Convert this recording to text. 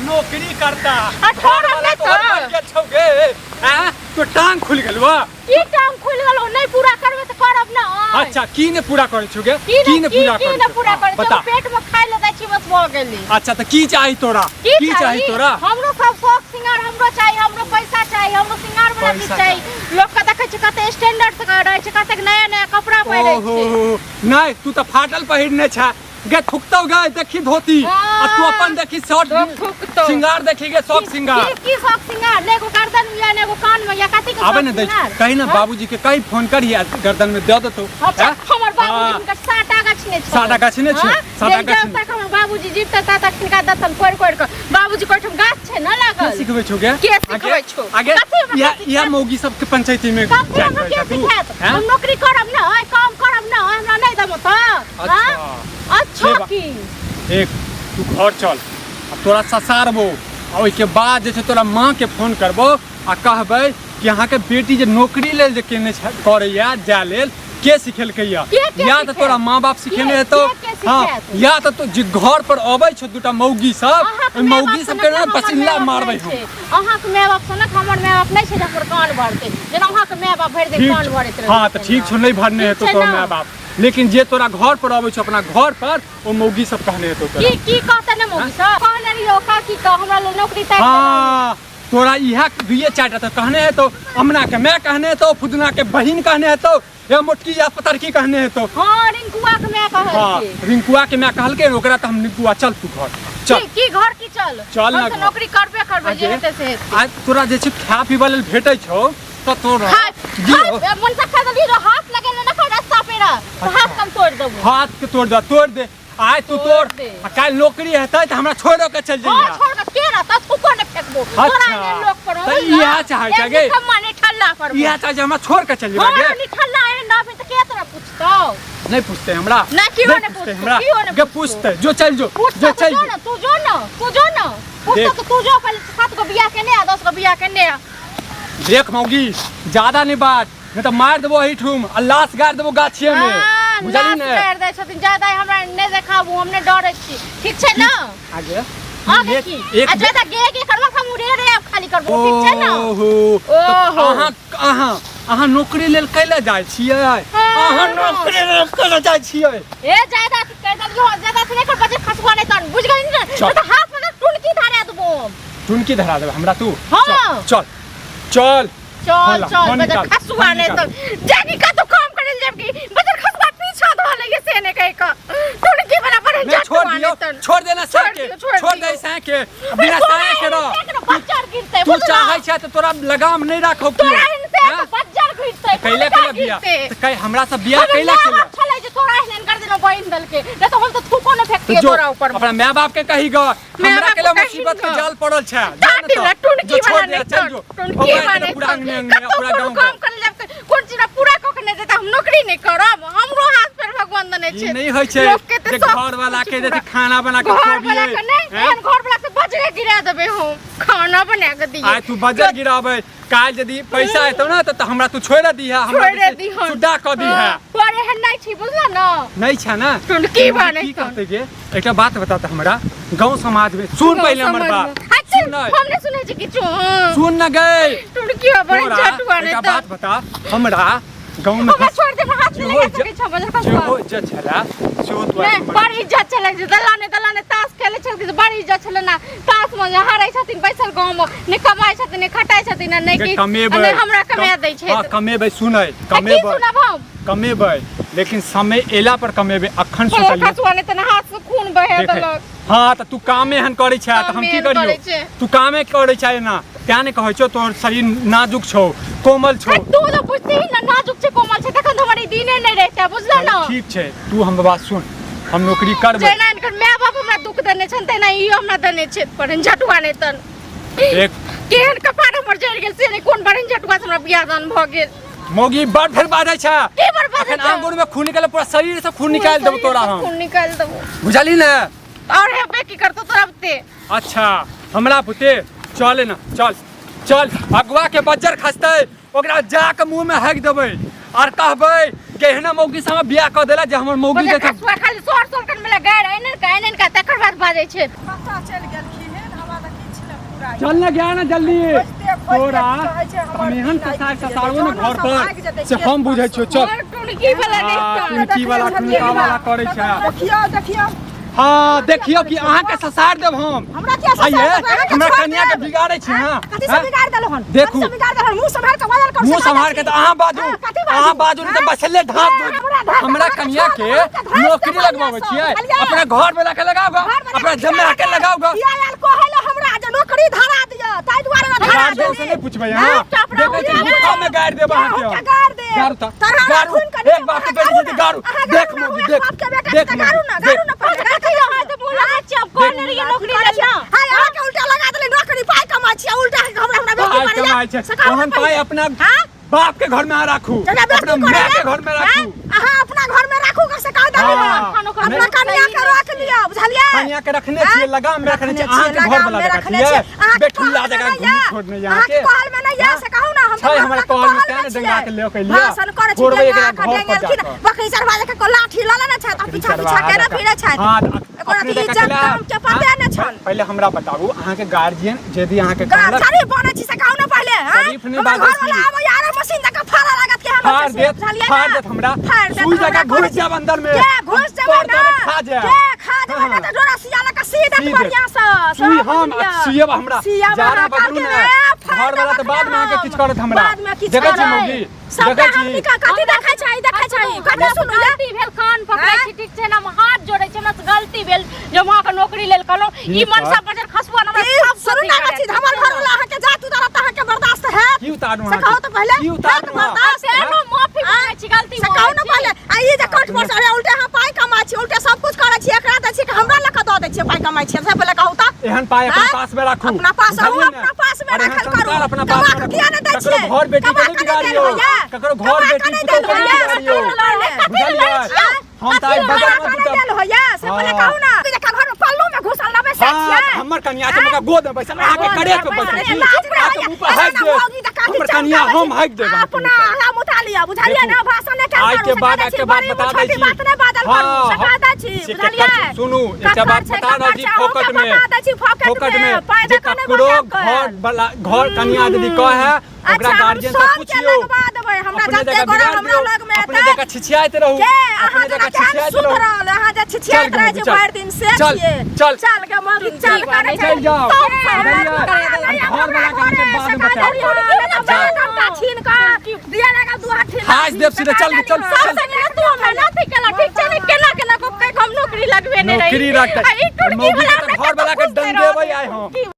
नौकरी करता घर वाला तो बढ़िया छौगे हां तो टांग खुल गेलवा की टांग खुल गेलो नहीं पूरा करबे त करब ना अच्छा की ने पूरा करे छौगे की ने पूरा करे बता पेट में खाइ ले दै छी बस भ गेली अच्छा त की चाहि तोरा की चाहि तोरा हमरो सब शौक सिंगार हमरो चाहिए हमरो पैसा चाहिए हमरो सिंगार वाला चीज चाहिए लोग का देखे छ कते स्टैंडर्ड से रहे छ कते नया नया कपड़ा पहिरै छै नहीं तू त फाटल पहिरने छ गे थुकतौ गे देखी धोती आ तू अपन देखी शर्ट सिंगार देखी गे शौक सिंगार की शौक सिंगार नेगो गर्दन में या नेगो कान में या कति के आबे न दे कहीं ना बाबूजी के कहीं फोन करिया गर्दन में दे देतो अच्छा हमर बाबूजी के साटा गछने छ साटा गछने छ साटा गछने तक हमर बाबूजी जीवता ता तक तिनका दतन कोड़ कोड़ के बाबूजी कोठम गाछ छै न लागल के सिखबै छौ गे के सिखबै छौ आगे या मौगी सब के पंचायती में हम नौकरी करब ना काम करब ना हमरा नहीं दमो त अच्छा की एक तू घर चल अब तोरा ससारबो आ ओइ के बाद जे तोरा मां के फोन करबो आ कहबै कि अहाँ के बेटी जे नौकरी लेल जे केने करैया जा लेल के सिखेलकै या त तोरा मां बाप सिखेने हेतौ हां या त तू जे घर पर अबै छ दुटा मौगी सब मौगी सब के ना पसिल्ला मारबै हम अहाँ के माय बाप सनक हमर माय बाप नै छै जे पर कान भरते जेना अहाँ के माय बाप भर दे कान भरैत रहे हां त ठीक छ नै भरने हेतौ तोरा माय बाप लेकिन जे तोरा घर पर आबै छ अपना घर पर ओ मौगी सब कहने हेतौ तोरा की कहता ने मौगी सब कहने रियो का की कह हमरा ले नौकरी तय हां तोरा इहा दुइये चारटा त कहने हेतौ अमना के मैं कहने हेतौ फुदना के बहिन कहने हेतौ या मोटकी या पतरकी कहने हेतौ हां रिंकुआ के मैं कहल हां रिंकुआ के मैं कहलके ओकरा त हम रिंकुआ चल तू घर चल की घर की चल ना नौकरी करबे करबे जे हेते से आज तोरा जे छ खा पीबा लेल भेटै छौ त तोरा मन से खा दली हाथ लगे ना कर रास्ता पे हाथ कम तोड़ देबो हाथ के तोड़ दे आय तू तोड़ आ काल नौकरी हेतै त हमरा छोड़ के चल जइया हां छोड़ के के रहता तू कोने फेंकबो तोरा ने लोग पर त इहा चाहै छ गे हम माने ठल्ला करबो इहा चाहै हमरा छोड़ के चल जेबा गे हां ठल्ला है ना फिर त के तरह पूछतो नहीं पूछते हमरा ना क्यों नहीं पूछते हमरा के पूछते जो चल जो चल जो ना तू जो ना पूछता तो तू जो पहले 7 को बियाह करने आ 10 को बियाह करने आ देख मौगी ज्यादा नहीं बात नहीं तो मार देबो ही ठुम आ लाश गाड़ देबो गाछिए में बुझली ने गाड़ दे छथिन ज्यादा हमरा नहीं देखाबू हमने डरै छी ठीक छै ना आगे आगे की आ ज्यादा गे करबा हम रे खाली करबो ठीक छै ना ओहो अहाँ नौकरी लेल कैला जाइ छियै अहाँ नौकरी लेल कैला जाइ छियै ए ज्यादा कह दलियो ज्यादा से नहीं कर बजे खसवा नहीं तन बुझ गई ने तो हाथ में टुनकी धरा देबो टुनकी धरा देबे हमरा तू हां चल चल चल बजे खसवा नहीं तन जाकी का तो काम करे जबकि बजे खसवा पीछा धो ले से ने कह का टुनकी बना पर छोड़ देना साके छोड़ दे साके बिना साके के रह बच्चर गिरते तू चाहै छ त तोरा लगाम नहीं राखौ तोरा इनसे तो बच्चर गिरते कैला बियाह त कह हमरा से बियाह कैला केला चले जे तोरा एहन कर देना बहिन दल के नहीं तो हम तो थूको न फेंकती तोरा ऊपर अपना माय बाप के कही ग हमरा केला मुसीबत के जाल पड़ल छ टुनकी बना नहीं चल जो टुनकी बना पूरा अंगने पूरा गांव काम कर ले कोन चीज पूरा क के नहीं देता हम नौकरी नहीं करब हमरो हाथ पैर भगवान दने छै नहीं होय छै जे घर वाला के जे खाना बना के खबिए एहन घर वाला से बजरे गिरा देबे हम खाना बना के दिए आय तू बजर गिराबे काल यदि पैसा हेतौ ना त हमरा तू छोड़ दिहा हमरा सुड्डा क दिहा पर एहन नहीं छी बुझला ना नहीं छ ना टुनकी बने की कहते के एकटा बात बता त हमरा गांव समाज में सुन पहले हमर बात सुन हमने सुनै छी किछु सुन न गए टुनकी बने छटुआ ने एकटा बात बता हमरा गांव में छोड़ दे हाथ में लगा सके छ बजे खसवा जो इज्जत छला सो तो बड़ी इज्जत छले दलाने ताश खेले छथिन बड़ी इज्जत छले ना ताश में हारै छथिन बैसल गांव में ने कमाई छथिन ने खटाई छथिन ने कि हमरा कमा दै छै हां कमेबै सुनै कमेबै लेकिन समय एला पर कमेबै अखन सोचलिए खसवा ने त हाथ से खून बहे देलक हां त तू कामे हन करै छै त हम की करियो तू कामे करै छै ना क्या ने कहै छौ तोर शरीर नाजुक छौ कोमल छौ तू तो बुझती ना नाजुक छे कोमल छे तखन हमारी दीने नहीं रहता बुझला ना ठीक छे तू हम बात सुन हम नौकरी करबै जेना इनकर माय बाप हमरा दुख देने छन तेना ई हमरा देने छै पर झटुआ ने तन एक केहन कपार हमर जड़ गेल से कोन बरन झटुआ से हमरा बियाह दान भ गेल मोगी बड़ फेर बाधै छ के बड़ बाधै अखन आंगुर में खून निकले पूरा शरीर से खून निकाल देबो तोरा हम खून निकाल देबो बुझली ना और हे बे की करतो तोरा बते अच्छा हमरा पुते चल ना चल चल अगवा के बज्जर खसतै ओकरा जा के मुंह में हक देबै और कहबै केहना मौगी से हम बियाह क देला जे हमर मौगी देख खाली सोर सोर कर में गाड़ एनन का तकर बाद बाजै छै पता चल गेलखिन चल ना गया ना जल्दी तोरा हम एहन ससारबो ना घर पर से हम बुझै छियो। चल टुनकी वाला करे छै। देखियो हाँ देखियो कि अहाँ के ससार देब हम। हमरा क्या ससार देब? हमरा कन्या के बिगाड़ै छी। हां कथि से बिगाड़ देलो हन? देखू बिगाड़ देलो मुंह संभाल के बाजल कर। मुंह संभाल के त अहाँ बाजू नहीं त बसले ढाप दो। हमरा कन्या के नौकरी लगवाबै छियै। अपना घर में लाके लगाओ, अपना जमे आके लगाओ। यार कहलो हमरा जे नौकरी धरा दियो ताई दुआरे ना धरा गार्ड से नहीं पूछबै। हां देखै छी मुंह में गाड़ देब अहाँ के। गाड़ दे गाड़ू त गाड़ू एक बात बेटी जी गाड़ू देख मोदी देख गाड़ू ना नौकरी लेना। हां यहां के उल्टा लगा देले नौकरी पाई कमाई छी। उल्टा हमरा बेटी कमाई छै। हम पाई अपना बाप के घर में राखू, अपना मां के घर में राखू। अहाँ अपना घर में राखू कैसे कह देबे? अपना कन्या के रख लियो बुझलिए। कन्या के रखने छियै, लगाम में रखने छियै। अहाँ के घर वाला रखने छियै बेठुल्ला जगह घूम छोड़ने यहां के। कहल में नहीं है से कहू ना हम छै हमरा कहल में तेने डंगा के ले के लिया भाषण करे छी। छोड़बै एकरा घर पर जाके बकरी चरवा के को लाठी ल लेने छै त पीछा पीछा के ना फिरे छै। हां ओकरा इज्जत काम के पते न छन। पहले हमरा बताबू अहाँ के गार्जियन यदि अहाँ के शरीफ बने छी से कहू ना पहले। हां शरीफ नहीं बाजै छी। अब यार मशीन तक फाड़ा लागत के हम फाड़ देत हमरा सुई जगह घुस जाब अंदर में। घुस जाब ना खा जा ना त डोरा सियाला का सीधा बढ़िया से सुई हम सियब हमरा जारा बदलू ना। घर वाला त बाद में आके किछ करत हमरा। देखै छी मौगी देखै छी कथि देखै छै कथि सुनु गलती भेल कान पकड़ै छी ठीक छै ना। हम हाथ जोड़ै छी, हमरा से गलती भेल जे मां के नौकरी लेल कहलो। ई मनसा बजर खसबो ना सब सुनु ना छी हमर घर वाला अहाँ के जात उतारा त अहाँ के बर्दाश्त है की उतारू से कहू तो पहले की उतारू बर्दाश्त है ना। माफी मांगै छी, गलती से कहू ना पहले। आ ई जे कट पर अरे उल्टे हम पाई कमाई छी, उल्टे सब कुछ करै छी। एकरा दै छी कि हमरा लख द दै छी पाई कमाई छी। से पहले कहू त एहन पाई अपना पास में राखू। अपना पास अपना पास में रखल करू। अपना पास में किया न दै छी? घर बेटी के नहीं बिगाड़ियो, ककरो घर बेटी के नहीं बिगाड़ियो। बुझलियै हम त बगल में देल होया से पहले कहू ना। देखा घर में पल्लू में घुसल लबे से छियै। हमर कन्या के मका गोद में बैसल अहाँ के करे के बैसल छी। आके मुंह पर हाथ दे हमर कन्या हम हाथ देब। अपना हला मुता लिया बुझलियै ना। भाषण ने आज के बाद बता दै छी। बात ने बादल करू सका दै छी बुझलियै। सुनू एकटा बात बता दै छी फोकट में जे ककरो घर कन्या यदि कहे ओकरा गार्जियन से पूछियो। हमरा जते गोरा हमरा लग में अपने जगह छिछियाइत रहू, अपने जगह छिछियाइत रहू। अहाँ जे छिछियाइत रहे जे भर दिन से छियै। चल के मौगी चल करे चल जाओ घर वाला काम के बाद में बताओ। छीन का दिया लगा दू हाथ हाथ देव सीधे चल तू हमरा नथी केला ठीक छै ने। केना को हम नौकरी लगबे नहीं रही। नौकरी रख घर वाला के दंड देबै आइ हम।